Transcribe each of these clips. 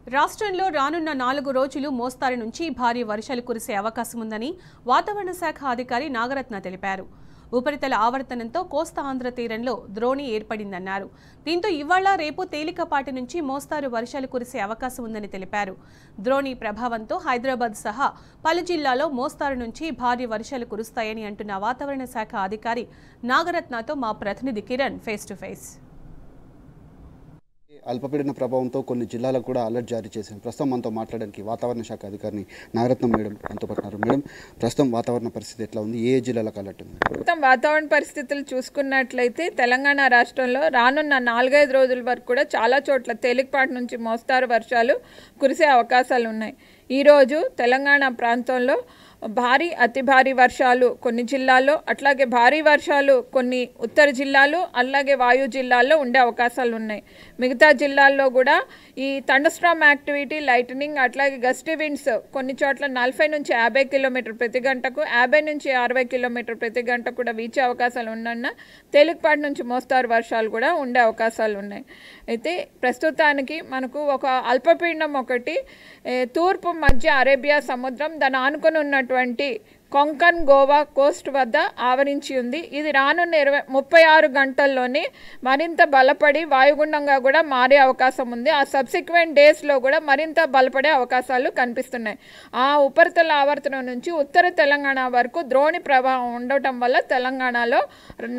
రాష్ట్రంలో రానున్న 4 రోజులు మోస్తారు నుంచి భారీ వర్షాలు కురిసే అవకాశం ఉందని వాతావరణ శాఖ అధికారి నాగరత్న తెలిపారు. ఉపరితల ఆవర్తనంతో కోస్తా ఆంధ్ర తీరంలో ద్రోణి ఏర్పడిందన్నారు. దీంతో ఇవాళ రేపు తేలికపాటి నుంచి మోస్తారు వర్షాలు కురిసే అవకాశం ఉందని తెలిపారు. ద్రోణి ప్రభావంతో హైదరాబాద్ సహా పలు జిల్లాల్లో మోస్తారు నుంచి భారీ వర్షాలు కురుస్తాయని అంటున్న వాతావరణ శాఖ అధికారి నాగరత్నతో మా ప్రతినిధి కిరణ్ ఫేస్ టు ఫేస్. అల్పపీడన ప్రభావంతో కొన్ని జిల్లాలకు కూడా అలర్ట్ జారీ చేసింది. ప్రస్తుతం మనతో మాట్లాడడానికి వాతావరణ శాఖ అధికారిని నాగరత్నం మేడం మనతో పడుతున్నారు. మేడం, ప్రస్తుతం వాతావరణ పరిస్థితి ఎట్లా ఉంది? ఏ జిల్లాలకు అలర్ట్ ఉంది? మొత్తం వాతావరణ పరిస్థితులు చూసుకున్నట్లయితే తెలంగాణ రాష్ట్రంలో రానున్న 4-5 రోజుల వరకు కూడా చాలా చోట్ల తేలికపాటి నుంచి మోస్తారు వర్షాలు కురిసే అవకాశాలు ఉన్నాయి. ఈరోజు తెలంగాణ ప్రాంతంలో భారీ అతి భారీ వర్షాలు కొన్ని జిల్లాల్లో, అట్లాగే భారీ వర్షాలు కొన్ని ఉత్తర జిల్లాలు, అలాగే వాయు జిల్లాల్లో ఉండే అవకాశాలు ఉన్నాయి. మిగతా జిల్లాల్లో కూడా ఈ థండర్స్టార్మ్ యాక్టివిటీ, లైటనింగ్, అట్లాగే గస్టీ విండ్స్ కొన్ని చోట్ల 40 నుంచి 50 కిలోమీటర్ ప్రతి గంటకు, 50 నుంచి 60 కిలోమీటర్ ప్రతి గంట కూడా వీచే అవకాశాలు ఉన్నన్న తేలికపాటి నుంచి మోస్తారు వర్షాలు కూడా ఉండే అవకాశాలు ఉన్నాయి. అయితే ప్రస్తుతానికి మనకు ఒక అల్పపీడనం ఒకటి తూర్పు మధ్య అరేబియా సముద్రం దాన్ని ఆనుకొని ఉన్నటువంటి కొంకన్ గోవా కోస్ట్ వద్ద ఆవరించి ఉంది. ఇది రానున్న 36 గంటల్లోనే మరింత బలపడి వాయుగుండంగా కూడా మారే అవకాశం ఉంది. ఆ సబ్సిక్వెంట్ డేస్లో కూడా మరింత బలపడే అవకాశాలు కనిపిస్తున్నాయి. ఆ ఉపరితల ఆవర్తనం నుంచి ఉత్తర తెలంగాణ వరకు ద్రోణి ప్రభావం ఉండటం వల్ల తెలంగాణలో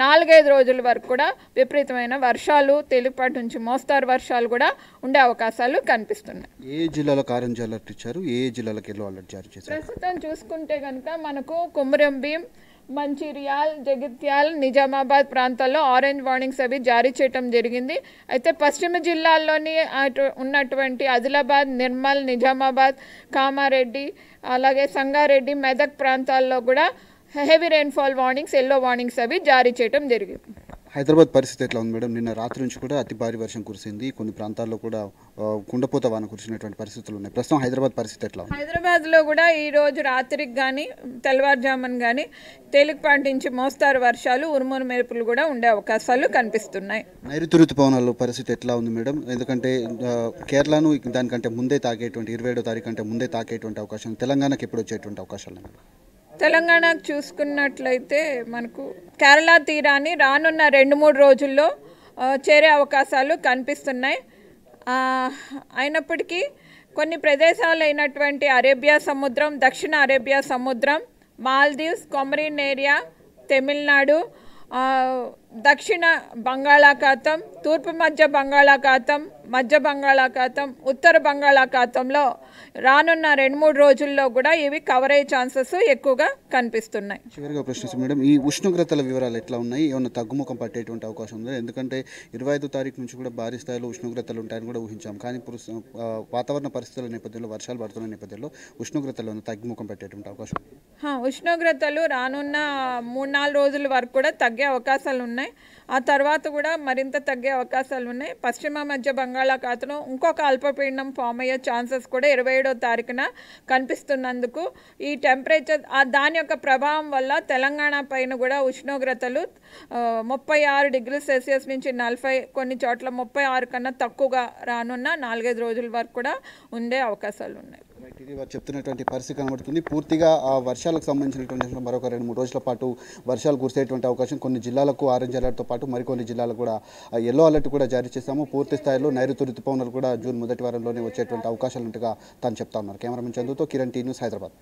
4-5 రోజుల వరకు కూడా విపరీతమైన వర్షాలు, తేలికపాటి నుంచి మోస్తారు వర్షాలు కూడా ఉండే అవకాశాలు కనిపిస్తున్నాయి. ఏ జిల్లాలకు ఆరెంజ్ అలర్ట్ ఇచ్చారు? ఏ జిల్లాలకు ఎల్లో అలర్ట్ జారీ చేశారు? ప్రస్తుతం చూసుకుంటే కనుక మనకు కొమురంభీం, మంచిర్యాల్, జగిత్యాల్, నిజామాబాద్ ప్రాంతాల్లో ఆరెంజ్ వార్నింగ్స్ అవి జారీ చేయడం జరిగింది. అయితే పశ్చిమ జిల్లాల్లోని ఉన్నటువంటి ఆదిలాబాద్, నిర్మల్, నిజామాబాద్, కామారెడ్డి, అలాగే సంగారెడ్డి, మెదక్ ప్రాంతాల్లో కూడా heavy rainfall warnings, yellow warnings అవి జారీ చేయడం జరిగింది. హైదరాబాద్ పరిస్థితి ఎట్లా ఉంది మేడం? నిన్న రాత్రి నుంచి కూడా అతి భారీ వర్షం కురిసింది. కొన్ని ప్రాంతాల్లో కూడా కుండపోత వాన కురిసినటువంటి పరిస్థితులు ఉన్నాయి. ప్రస్తుతం హైదరాబాద్ పరిస్థితి ఎట్లా ఉంది? హైదరాబాద్లో కూడా ఈ రోజు రాత్రికి కానీ తెల్లవారుజామున కానీ తేలికపాటి నుంచి మోస్తారు వర్షాలు, ఉరుములు మెరుపులు కూడా ఉండే అవకాశాలు కనిపిస్తున్నాయి. నైరుతి ఋతుపవనాల పరిస్థితి ఎట్లా ఉంది మేడం? ఎందుకంటే కేరళను దానికంటే ముందే తాకేటువంటి 27వ తారీఖు కంటే ముందే తాకేటువంటి అవకాశం, తెలంగాణకు ఎప్పుడు వచ్చేటువంటి అవకాశాలు ఉన్నాయి? తెలంగాణకు చూసుకున్నట్లయితే మనకు కేరళ తీరాన్ని రానున్న 2-3 రోజుల్లో చేరే అవకాశాలు కనిపిస్తున్నాయి. అయినప్పటికీ కొన్ని ప్రదేశాలు అయినటువంటి అరేబియా సముద్రం, దక్షిణ అరేబియా సముద్రం, మాల్దీవ్స్, కొమరిన్ ఏరియా, తమిళనాడు, దక్షిణ బంగాళాఖాతం, తూర్పు మధ్య బంగాళాఖాతం, మధ్య బంగాళాఖాతం, ఉత్తర బంగాళాఖాతంలో రానున్న 2-3 రోజుల్లో కూడా ఇవి కవర్ అయ్యే ఛాన్సెస్ ఎక్కువగా కనిపిస్తున్నాయి. చివరిగా ప్రశ్నిస్తాం మేడం, ఈ ఉష్ణోగ్రతల వివరాలు ఎట్లా ఉన్నాయి? ఏమైనా తగ్గుముఖం పట్టేటువంటి అవకాశం ఉందా? ఎందుకంటే 25వ తారీఖు నుంచి కూడా భారీ స్థాయిలో ఉష్ణోగ్రతలు ఉంటాయని కూడా ఊహించాం. కానీ ఇప్పుడు వాతావరణ పరిస్థితుల నేపథ్యంలో, వర్షాలు పడుతున్న నేపథ్యంలో ఉష్ణోగ్రతలు తగ్గుముఖం పెట్టేటువంటి అవకాశం ఉంది? ఉష్ణోగ్రతలు రానున్న 3-4 రోజుల వరకు కూడా తగ్గే అవకాశాలు ఉన్నాయి. ఆ తర్వాత కూడా మరింత తగ్గే అవకాశాలు ఉన్నాయి. పశ్చిమ మధ్య బంగాళాఖాతంలో ఇంకొక అల్పపీడనం ఫామ్ అయ్యే ఛాన్సెస్ కూడా 27వ తారీఖున కనిపిస్తున్నందుకు ఈ టెంపరేచర్ దాని యొక్క ప్రభావం వల్ల తెలంగాణ పైన కూడా ఉష్ణోగ్రతలు 36 డిగ్రీల సెల్సియస్ నుంచి 40, కొన్ని చోట్ల 36 కన్నా తక్కువగా రానున్న 4-5 రోజుల వరకు కూడా ఉండే అవకాశాలు ఉన్నాయి. ఇది వారు చెప్తున్నటువంటి పరిస్థితి కనబడుతుంది. పూర్తిగా ఆ వర్షాలకు సంబంధించినటువంటి మరొక 2-3 రోజుల పాటు వర్షాలు కురిసేటువంటి అవకాశం, కొన్ని జిల్లాలకు ఆరెంజ్ అలర్ట్తో పాటు మరికొన్ని జిల్లాలకు కూడా ఎల్లో అలర్ట్ కూడా జారీ చేస్తాము. పూర్తి స్థాయిలో నైరుతి ఋతుపవనాలు కూడా జూన్ మొదటి వారంలోనే వచ్చేటువంటి అవకాశాలు ఉంటగా తాను చెప్తా ఉన్నారు. కెమెరామెన్ చందుతో కిరణ్, టీ న్యూస్, హైదరాబాద్.